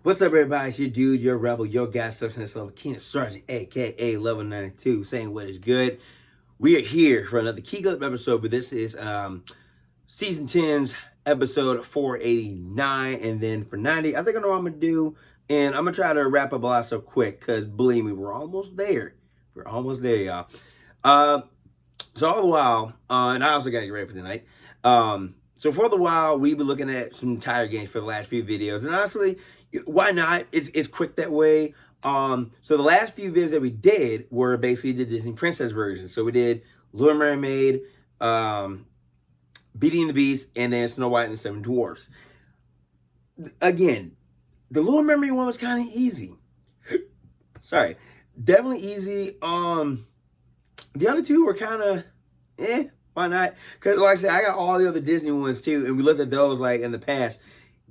What's up, everybody? It's your dude, your rebel, your guy, substance level, Keenan Sergeant, aka Level 92, saying what is good. We are here for another KeeKlip episode, but this is season 10's episode 489, and then for 90, I think I know what I'm gonna do, and I'm gonna try to wrap up a lot of stuff quick, because believe me, we're almost there. We're almost there, y'all. Uh, so all the while, and I also got to get ready for the night. So for the while, we've been looking at some tire games for the last few videos, and honestly, why not? It's quick that way. So the last few videos that we did were basically the Disney Princess version. So we did Little Mermaid, Beauty and the Beast, and then Snow White and the Seven Dwarfs. Again, the Little Mermaid one was kind of easy. Sorry, definitely easy. The other two were kind of why not? Because like I said, I got all the other Disney ones too, and we looked at those like in the past,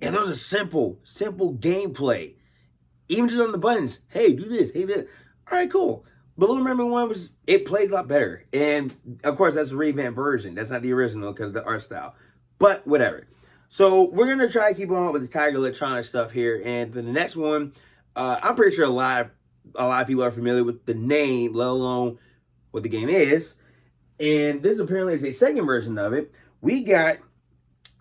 and those are simple gameplay. Even just on the buttons, hey, do this, hey, do that. All right, cool. But Little Mermaid one it plays a lot better, and of course that's a revamped version. That's not the original because of the art style. But whatever. So we're gonna try to keep on with the Tiger Electronic stuff here, and for the next one, I'm pretty sure a lot of people are familiar with the name, let alone what the game is. And this apparently is a second version of it. We got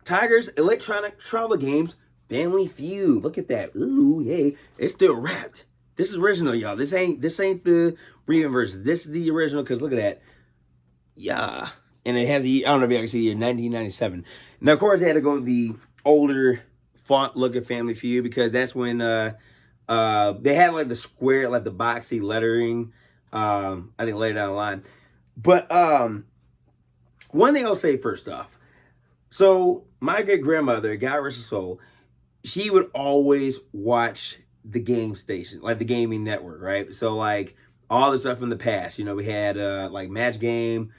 Tiger's Electronic Travel Games Family Feud. Look at that. Ooh, yay. It's still wrapped. This is original, y'all. This ain't the revamp version. This is the original because look at that. Yeah. And it has I don't know if you can see here, 1997. Now, of course, they had to go with the older font look at Family Feud because that's when they had like the square, like the boxy lettering. I think later down the line. But one thing I'll say first off. So my great grandmother, God rest her soul, she would always watch the game station, like the gaming network, right? So like all the stuff from the past. You know, we had like Match Game,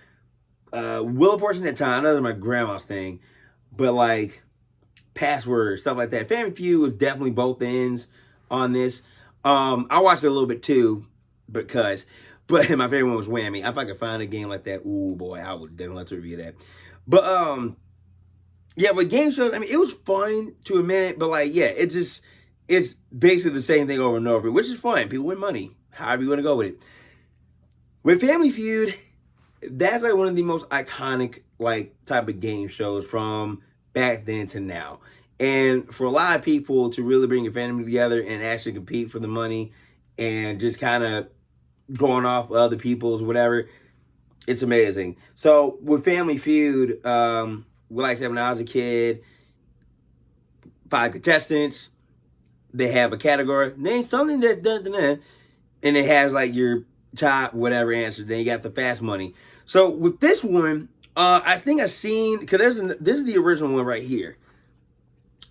Wheel of Fortune at the time. I know that's my grandma's thing, but like Password, stuff like that. Family Feud was definitely both ends on this. I watched it a little bit too, because but my favorite one was Whammy. If I could find a game like that, ooh boy, I would definitely let's review that. But yeah, but game shows, I mean, it was fun to a minute, but like, yeah, it's basically the same thing over and over, which is fun. People win money, however you want to go with it. With Family Feud, that's like one of the most iconic like type of game shows from back then to now. And for a lot of people to really bring your family together and actually compete for the money and just kind of going off other people's whatever, it's amazing. So with Family Feud, like I said, when I was a kid, 5 contestants, they have a category, name something that's done, and it has like your top whatever answer. Then you got the fast money. So with this one, I think I've seen because this is the original one right here.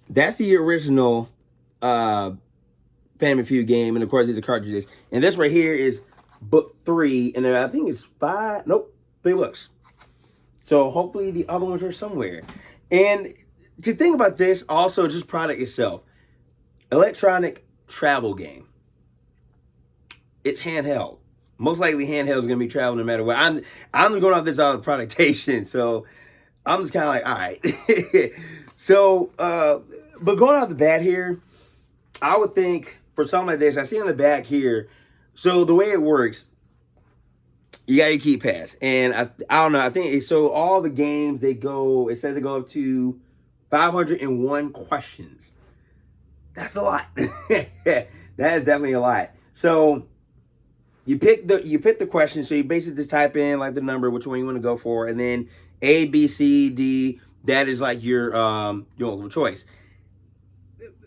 That's the original Family Feud game, and of course these are cartridges. And this right here is book 3, and I think it's 5. Nope, 3 books. So hopefully the other ones are somewhere. And to think about this, also just product itself, electronic travel game. It's handheld. Most likely handheld is going to be traveling no matter what. I'm just going off this out of productation, so I'm just kind of like, all right. So, but going off the bat here, I would think for something like this, I see on the back here. So the way it works, you got your key pass, and I don't know. I think so. All the games they go. It says they go up to 501 questions. That's a lot. That is definitely a lot. So you pick the question. So you basically just type in like the number, which one you want to go for, and then A, B, C, D. That is like your multiple choice.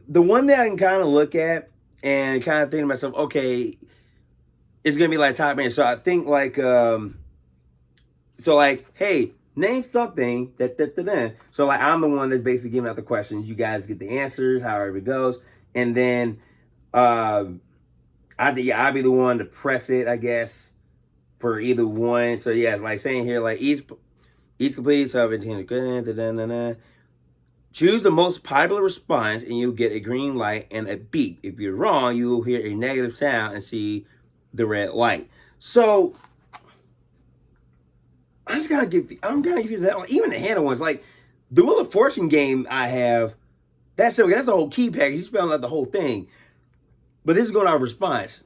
The one that I can kind of look at and kind of think to myself, okay, it's gonna be like top end. So I think like so like, hey, name something that. So like I'm the one that's basically giving out the questions. You guys get the answers, however it goes, and then I'd be the one to press it, I guess, for either one. So yeah, like saying here, like each complete 17. Choose the most popular response, and you'll get a green light and a beep. If you're wrong, you will hear a negative sound and see the red light. So I'm gonna give you that one. Even the handle ones, like the Wheel of Fortune game I have, That's it. That's the whole key package. He's spelling out the whole thing. But this is going to our response.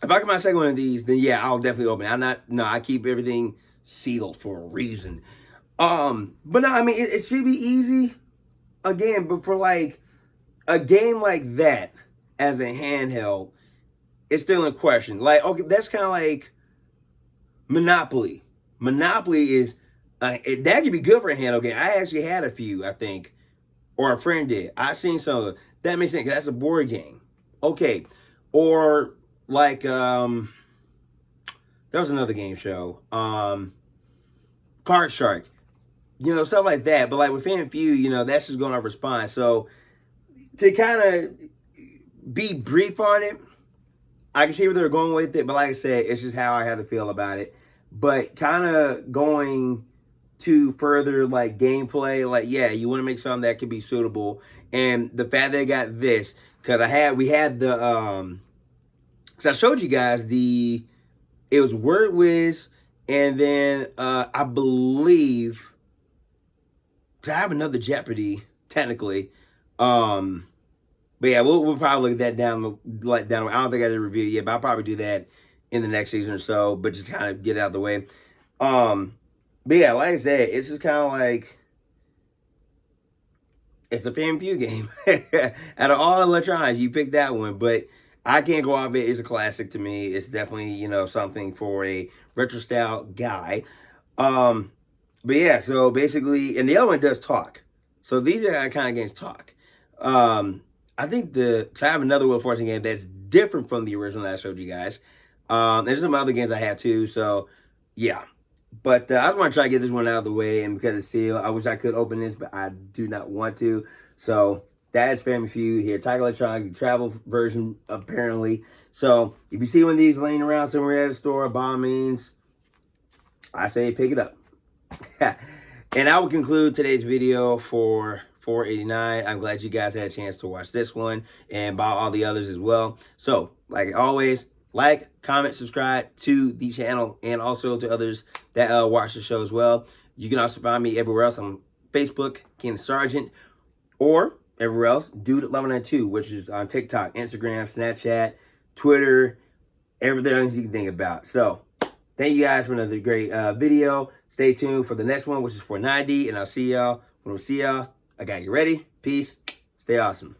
If I get my second one of these, then yeah, I'll definitely open it. I keep everything sealed for a reason. But no, I mean, it should be easy. Again, but for like a game like that as a handheld, it's still in question. Like, okay, that's kind of like Monopoly. Monopoly is, that could be good for a handheld game. I actually had a few, I think, or a friend did. I've seen some of them. That makes sense, because that's a board game. Okay. Or like, there was another game show. Card Shark. Stuff like that. But like with Fan Feud, that's just going to respond. So to kind of be brief on it, I can see where they're going with it, but like I said, it's just how I had to feel about it. But kind of going to further like gameplay, like yeah, you want to make something that could be suitable. And the fact that I got this, because we had the because I showed you guys it was Word Wiz, and then I believe, because I have another Jeopardy technically. But yeah, we'll probably look at that down. I don't think I did a review yet, but I'll probably do that in the next season or so. But just kind of get it out of the way. But yeah, like I said, it's just kind of like it's a Fan Feud game. Out of all electronics, you picked that one, but I can't go off it. It's a classic to me. It's definitely something for a retro style guy. But yeah, so basically, and the other one does talk. So these are kind of games talk. I think cause I have another Wheel of Fortune game that's different from the original that I showed you guys. There's some other games I have too, so yeah. But I just want to try to get this one out of the way, and because it's sealed, I wish I could open this, but I do not want to. So that is Family Feud here. Tiger Electronics, the travel version, apparently. So if you see one of these laying around somewhere at a store, by all means, I say pick it up. And I will conclude today's video for $4.89. I'm glad you guys had a chance to watch this one and buy all the others as well. So, like always, like, comment, subscribe to the channel and also to others that watch the show as well. You can also find me everywhere else on Facebook, Ken Sargent, or everywhere else, Dude1192, which is on TikTok, Instagram, Snapchat, Twitter, everything else you can think about. So, thank you guys for another great video. Stay tuned for the next one, which is $4.90, and I'll see y'all when I see y'all. I got you ready. Peace. Stay awesome.